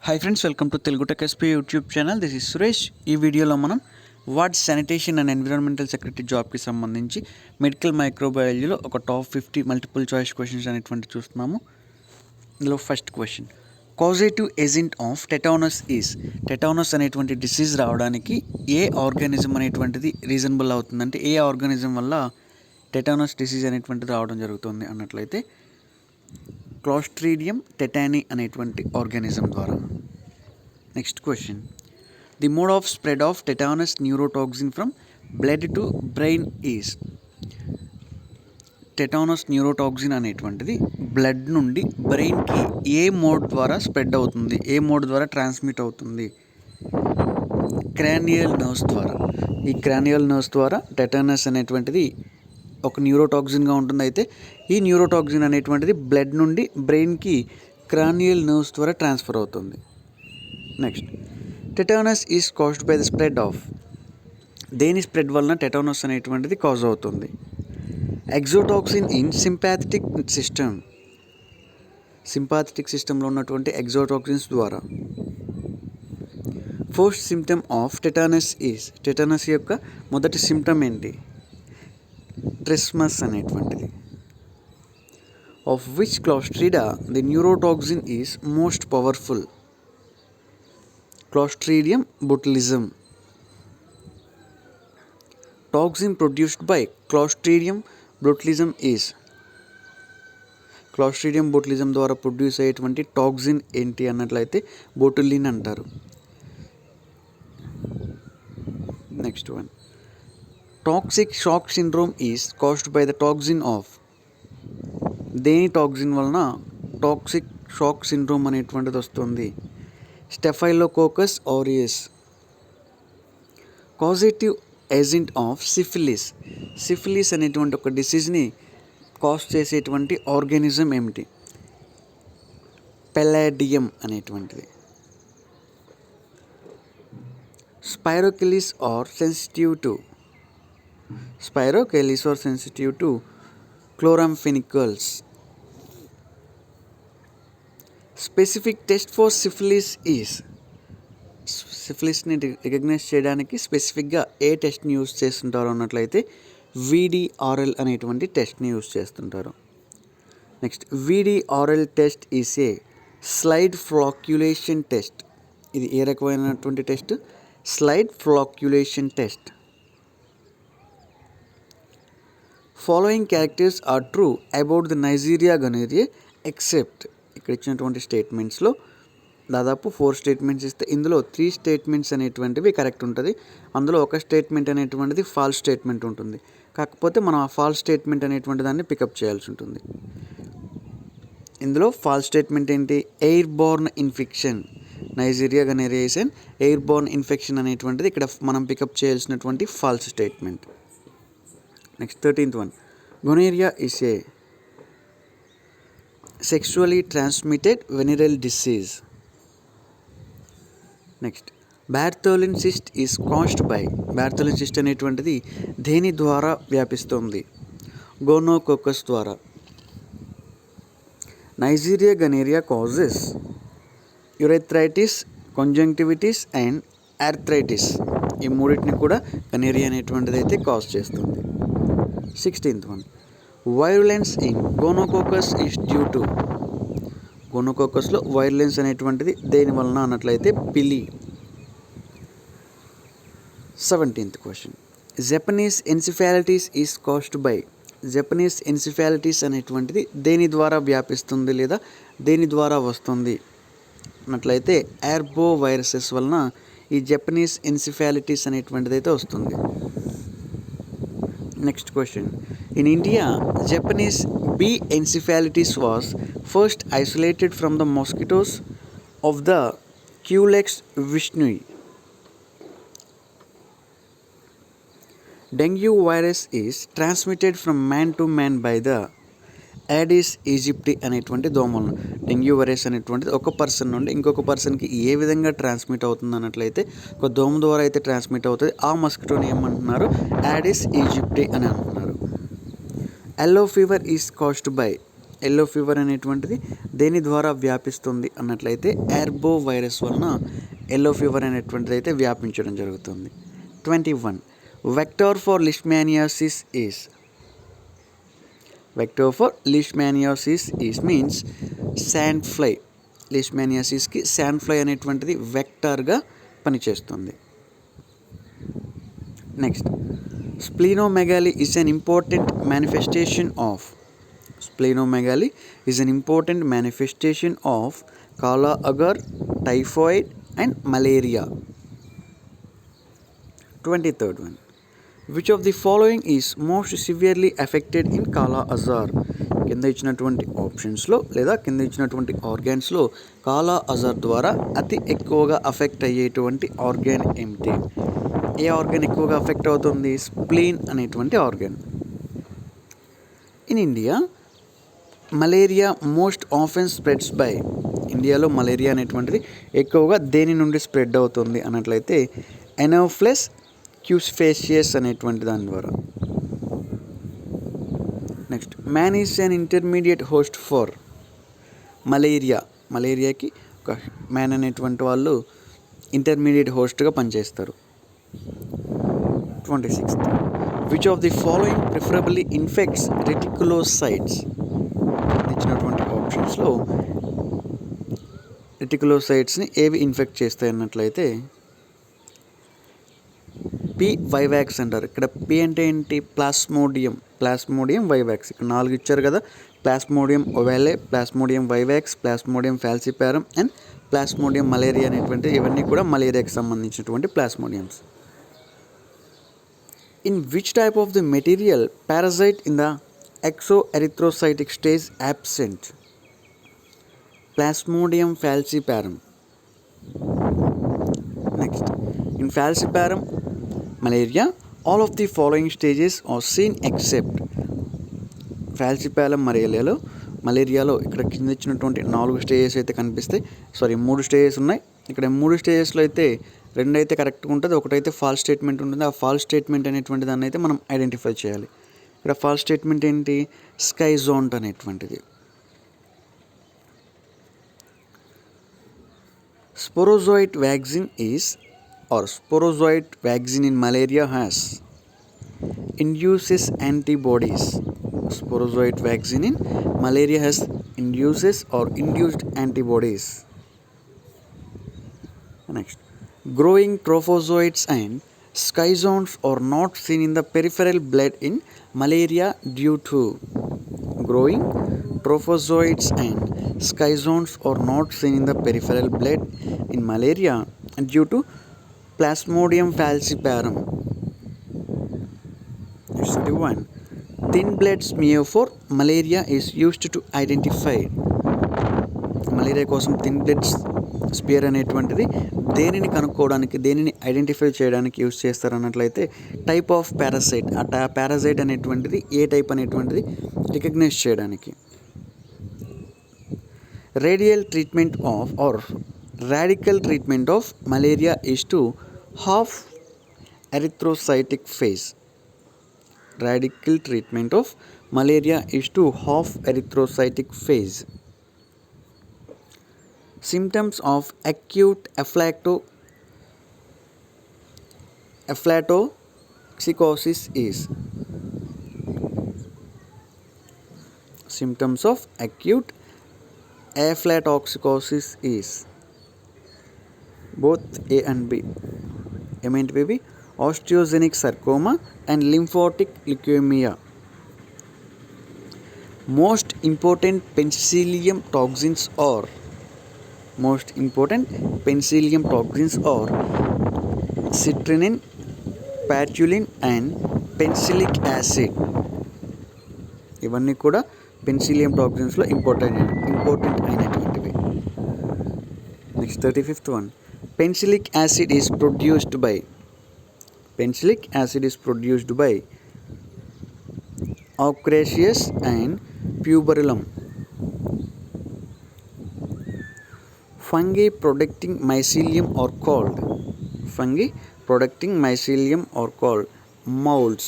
Hi friends, welcome to Telugu tech SP YouTube channel. This is Suresh. ఈ వీడియోలో మనం ward sanitation and environmental secretary జాబ్కి సంబంధించి మెడికల్ మైక్రోబయాలజీలో ఒక టాప్ 50 మల్టిపుల్ చాయిస్ క్వశ్చన్స్ అనేటువంటి చూస్తున్నాము. ఇందులో first question, causative agent of tetanus is. Tetanus అనేటువంటి డిసీజ్ రావడానికి ఏ ఆర్గానిజం అనేటువంటిది రీజనబుల్ అవుతుందంటే ఏ ఆర్గానిజం వల్ల టెటానస్ డిసీజ్ అనేటువంటిది రావడం జరుగుతుంది అన్నట్లయితే క్లాస్ట్రీడియం టెటానీ అనేటువంటి ఆర్గానిజం ద్వారా. Next question, the mode of spread of tetanus neurotoxin from blood to brain is. Tetanus neurotoxin అనేటువంటిది బ్లడ్ నుండి బ్రెయిన్కి ఏ మోడ్ ద్వారా స్ప్రెడ్ అవుతుంది, ఏ మోడ్ ద్వారా ట్రాన్స్మిట్ అవుతుంది? క్రానియల్ నర్వ్స్ ద్వారా. ఈ క్రానియల్ నర్వ్స్ ద్వారా టెటానస్ అనేటువంటిది ఒక న్యూరోటాక్సిన్గా ఉంటుంది. అయితే ఈ న్యూరోటాక్సిన్ అనేటువంటిది బ్లడ్ నుండి బ్రెయిన్కి క్రానియల్ నర్వ్స్ ద్వారా ట్రాన్స్ఫర్ అవుతుంది. Next, tetanus is caused by the spread of. దేని స్ప్రెడ్ వలన టెటానస్ అనేటువంటిది కాజ్ అవుతుంది? Exotoxin in sympathetic system. Sympathetic సిస్టంలో ఉన్నటువంటి ఎగ్జోటాక్సిన్స్ ద్వారా. First symptom of tetanus is. Tetanus యొక్క మొదటి సిమ్టమ్ ఏంటి? ట్రిస్మస్ అనేటువంటిది. Of which clostridia the neurotoxin is most powerful? Clostridium botulism. Toxin produced by clostridium botulism is. Clostridium botulism ద్వారా produce అయ్యేటువంటి toxin ఏంటి అన్నట్లయితే బొటులిన్ అంటారు. Next one, toxic shock syndrome is caused by the toxin of. దేని toxin వలన toxic shock syndrome అనేటువంటిది వస్తుంది? Staphylococcus aureus. Causative agent of syphilis. Syphilis అనేటువంటి ఒక డిసీజ్ని కాజ్ చేసేటువంటి ఆర్గానిజం ఏమిటి? పెలాడియం అనేటువంటిది. Spirochetes are sensitive to. Spirochelis are sensitive to chloramphenicals. Specific test for syphilis is. సిఫిలిస్ని రికగ్నైజ్ చేయడానికి స్పెసిఫిక్గా ఏ టెస్ట్ని యూజ్ చేస్తుంటారు అన్నట్లయితే VDRL అనేటువంటి టెస్ట్ని యూజ్ చేస్తుంటారు. Next, VDRL test is a slide flocculation test. ఇది ఏ రకమైనటువంటి test? Slide flocculation test. Following characters are true about the Neisseria gonorrhoea except. ఇక్కడ ఇచ్చినటువంటి స్టేట్మెంట్స్లో దాదాపు 4 స్టేట్మెంట్స్ ఇస్తే ఇందులో 3 స్టేట్మెంట్స్ అనేటువంటివి కరెక్ట్ ఉంటుంది. అందులో ఒక స్టేట్మెంట్ అనేటువంటిది ఫాల్స్ స్టేట్మెంట్ ఉంటుంది. కాకపోతే మనం ఆ ఫాల్స్ స్టేట్మెంట్ అనేటువంటి దాన్ని పికప్ చేయాల్సి ఉంటుంది. ఇందులో ఫాల్స్ స్టేట్మెంట్ ఏంటి? Airborne infection. Neisseria gonorrhoea is an airborne infection అనేటువంటిది ఇక్కడ మనం పికప్ చేయాల్సినటువంటి false statement. Next 13th one, gonorrhea is a sexually transmitted venereal disease. Next, Bartholin cyst is caused by. Bartholin cyst అనేటువంటిది దేని ద్వారా వ్యాపిస్తుంది? Gonococcus ద్వారా. Neisseria gonorrhoea causes urethritis, conjunctivitis and arthritis. ఈ మూడింటిని కూడా గొనోరియా అనేటువంటిది అయితే కాజ్ చేస్తుంది. 16th one, virulence in gonococcus is due to. గోనోకోకస్లో వైరులెన్స్ అనేటువంటిది దేని వలన అన్నట్లయితే pili. 17th question, Japanese encephalitis is caused by. Japanese encephalitis అనేటువంటిది దేని ద్వారా వ్యాపిస్తుంది లేదా దేని ద్వారా వస్తుంది అన్నట్లయితే ఎర్బో వైరసెస్ వలన ఈ జపనీస్ ఎన్సిఫాలిటీస్ అనేటువంటిది అయితే వస్తుంది. Next question, in India Japanese B encephalitis was first isolated from the mosquitoes of the Culex vishnui. Dengue virus is transmitted from man to man by the Aedes aegypti అనేటువంటి దోమలను. Dengue virus అనేటువంటిది ఒక person నుండి ఇంకొక పర్సన్కి ఏ విధంగా transmit అవుతుంది అన్నట్లయితే ఒక దోమ ద్వారా అయితే ట్రాన్స్మిట్ అవుతుంది. ఆ మస్కిటోని ఏమంటున్నారు? యాడిస్ ఈజిప్టి అని అంటున్నారు. Yellow fever is caused by. Yellow fever అనేటువంటిది దేని ద్వారా వ్యాపిస్తుంది అన్నట్లయితే ఎర్బో వైరస్ వలన ఎల్లో ఫీవర్ అనేటువంటిది అయితే వ్యాపించడం జరుగుతుంది. 21. Vector for leishmaniasis is means sand fly. లిష్మానియాసిస్కి శాండ్ ఫ్లై అనేటువంటిది వెక్టర్గా పనిచేస్తుంది. Next, splenomegaly is an important manifestation of kala agar, typhoid and malaria. 23rd one, which of the following is most severely affected in kala azar? కింద ఇచ్చినటువంటి ఆప్షన్స్లో లేదా కింద ఇచ్చినటువంటి ఆర్గాన్స్లో కాలా అజార్ ద్వారా అతి ఎక్కువగా అఫెక్ట్ అయ్యేటువంటి ఆర్గాన్ ఏమిటి? ఏ ఆర్గాన్ ఎక్కువగా అఫెక్ట్ అవుతుంది? స్ప్లీన్ అనేటువంటి organ. In India malaria most often spreads by. ఇండియాలో మలేరియా అనేటువంటిది ఎక్కువగా దేని నుండి స్ప్రెడ్ అవుతుంది అన్నట్లయితే ఎనోఫిలస్ క్యూస్ఫేషియస్ అనేటువంటి దాని ద్వారా. Next, man is an intermediate host for మలేరియాకి ఒక మ్యాన్ అనేటువంటి వాళ్ళు ఇంటర్మీడియట్ హోస్ట్గా పనిచేస్తారు. 26th, which of the following preferably infects reticulocytes? ఇచ్చినటువంటి ఆప్షన్స్లో రెటికులోసైట్స్ని ఏవి ఇన్ఫెక్ట్ చేస్తాయి అన్నట్లయితే పి వైవాక్స్ అంటారు. ఇక్కడ పి అంటే ఏంటి? Plasmodium vivax. ఇక్కడ 4 ఇచ్చారు కదా, plasmodium ovale, plasmodium vivax, plasmodium falciparum and plasmodium malariae అనేటువంటి ఇవన్నీ కూడా మలేరియాకి సంబంధించినటువంటి ప్లాస్మోడియమ్స్. In which type of the material parasite in the exoerythrocytic stage absent? Plasmodium falciparum. Next, in falciparum malaria, all of the following stages are seen except. falciparum మలేరియాలో ఇక్కడ కింద ఇచ్చినటువంటి 4 stages అయితే కనిపిస్తాయి. 3 stages ఉన్నాయి. ఇక్కడ 3 స్టేజెస్లో అయితే 2 అయితే కరెక్ట్గా ఉంటుంది, ఒకటైతే ఫాల్స్ స్టేట్మెంట్ ఉంటుంది. ఆ ఫాల్స్ స్టేట్మెంట్ అనేటువంటి దాన్ని అయితే మనం ఐడెంటిఫై చేయాలి. ఇక్కడ ఫాల్స్ స్టేట్మెంట్ ఏంటి? స్కైజోంట్ అనేటువంటిది. Sporozoite vaccine in malaria has induces antibodies. Sporozoite vaccine in malaria has induced antibodies. Next, growing trophozoites and schizones are not seen in the peripheral blood in malaria due to. Growing trophozoites and schizones are not seen in the peripheral blood in malaria due to Plasmodium falciparum. 31. Thin blood smear for malaria is used to identify. Malaria కోసం thin blood spear అనేటువంటిది దేనిని కనుక్కోవడానికి, దేనిని identify చేయడానికి use చేస్తారు అన్నట్లయితే type of parasite. ఆ parasite అనేటువంటిది ఏ టైప్ అనేటువంటిది రికగ్నైజ్ చేయడానికి. Radical treatment of malaria is to half erythrocytic phase. Radical treatment of malaria is to half erythrocytic phase. Symptoms of acute aflatoxicosis is. Symptoms of acute aflatoxicosis is both A and B. ఏమేంటివి? Osteogenic sarcoma and lymphatic leukemia. Most important penicillium toxins are citrinin, patulin and penicillic acid. ఇవన్నీ కూడా penicillium టాక్సిన్స్లో important అయినటువంటివి. Next 35th one. Penicillic acid is produced by Ochraceous and Puberilum. Fungi producing mycelium are called molds.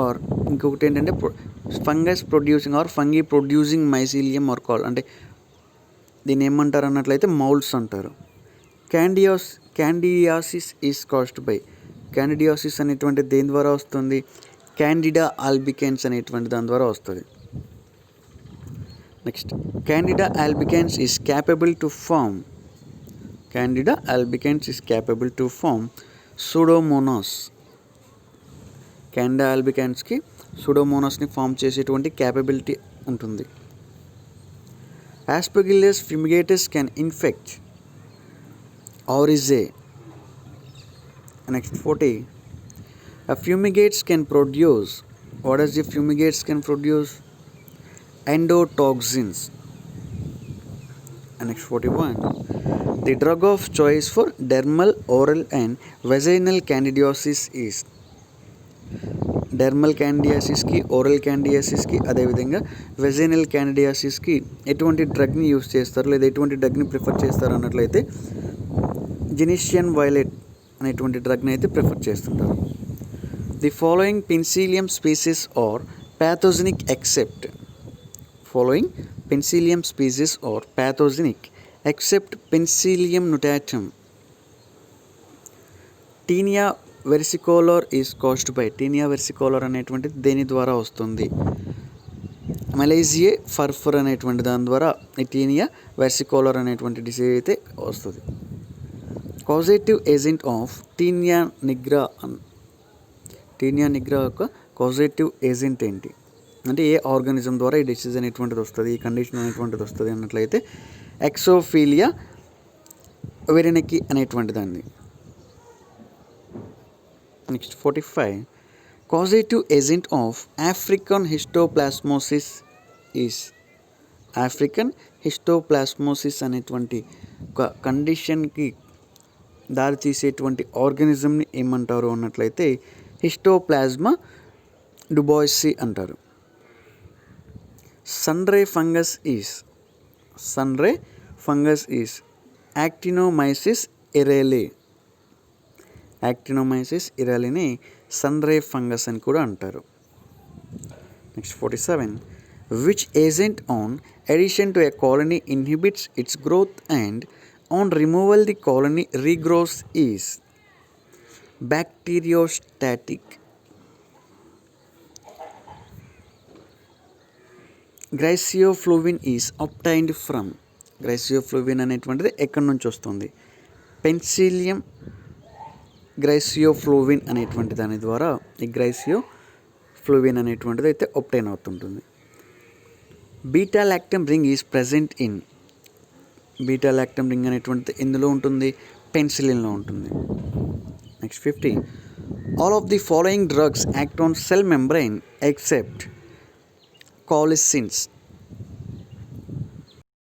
Or ఇంకొకటి ఏంటంటే fungus producing or fungi producing mycelium are call, అంటే దీన్ని ఏమంటారు అన్నట్లయితే మౌల్డ్స్ అంటారు. Candidiasis is caused by, candidiasis అనేటువంటి దేని ద్వారా వస్తుంది, క్యాండిడా ఆల్బికెన్స్ అనేటువంటి దాని ద్వారా వస్తుంది. Next, Candida albicans is capable to form, Candida albicans is capable to form pseudomonas, Candida ఆల్బికెన్స్కి సూడోమోనాస్ని ఫామ్ చేసేటువంటి క్యాపబిలిటీ ఉంటుంది. Aspergillus fumigatus can infect Oryzae. Next 40. Fumigates can produce. What does the fumigates can produce? Endotoxins. Next 41. The drug of choice for dermal, oral and vaginal candidiasis is. Dermal క్యాండియాసిస్కి, oral క్యాండియాసిస్కి, అదేవిధంగా vaginal క్యాండియాసిస్కి ఎటువంటి డ్రగ్ని use చేస్తారు లేదా ఎటువంటి డ్రగ్ని prefer చేస్తారు అన్నట్లయితే జెనిషియన్ violet అనేటువంటి డ్రగ్ని అయితే ప్రిఫర్ చేస్తుంటారు. The following penicillium species are pathogenic except, following penicillium species are pathogenic except penicillium notatum. Tinea versicolor is caused by, tinea versicolor అనేటువంటిది దేని ద్వారా వస్తుంది, మలేజియే ఫర్ఫర్ అనేటువంటి దాని ద్వారా ఈ టీనియా వెర్సికోలర్ అనేటువంటి డిసీజ్ అయితే వస్తుంది. Causative agent of tinea nigra, tinea nigra యొక్క కాజేటివ్ ఏజెంట్ ఏంటి అంటే ఏ ఆర్గానిజం ద్వారా ఈ డిసీజ్ అనేటువంటిది వస్తుంది, ఈ కండిషన్ అనేటువంటిది వస్తుంది అన్నట్లయితే ఎక్సోఫీలియా వెరినకి అనేటువంటి దాన్ని. Next 45. Causative agent of African histoplasmosis is, African histoplasmosis అనేటువంటి ఒక కండిషన్కి దారి తీసేటువంటి ఆర్గానిజంని ఏమంటారు అన్నట్లయితే హిస్టోప్లాజ్మా డుబాయిసి అంటారు. Sunray fungus is actinomyces israelii, actinomyces ఇరాలిని సన్రే ఫంగస్ అని కూడా అంటారు. Next 47. Which agent on addition to a colony inhibits its growth and on removal the colony regrows is bacteriostatic. Griseofulvin is obtained from, griseofulvin అనేటువంటిది ఎక్కడి నుంచి వస్తుంది, Penicillium గ్రైసియోఫ్లూవిన్ అనేటువంటి దాని ద్వారా ఈ గ్రైసియోఫ్లూవిన్ అనేటువంటిది అయితే ఒప్టైన్ అవుతుంటుంది. Beta lactam ring is present in, beta lactam ring అనేటువంటిది ఎందులో ఉంటుంది, పెన్సిలిన్లో ఉంటుంది. Next 50. All of the following drugs act on cell membrane except కాలిసిన్స్.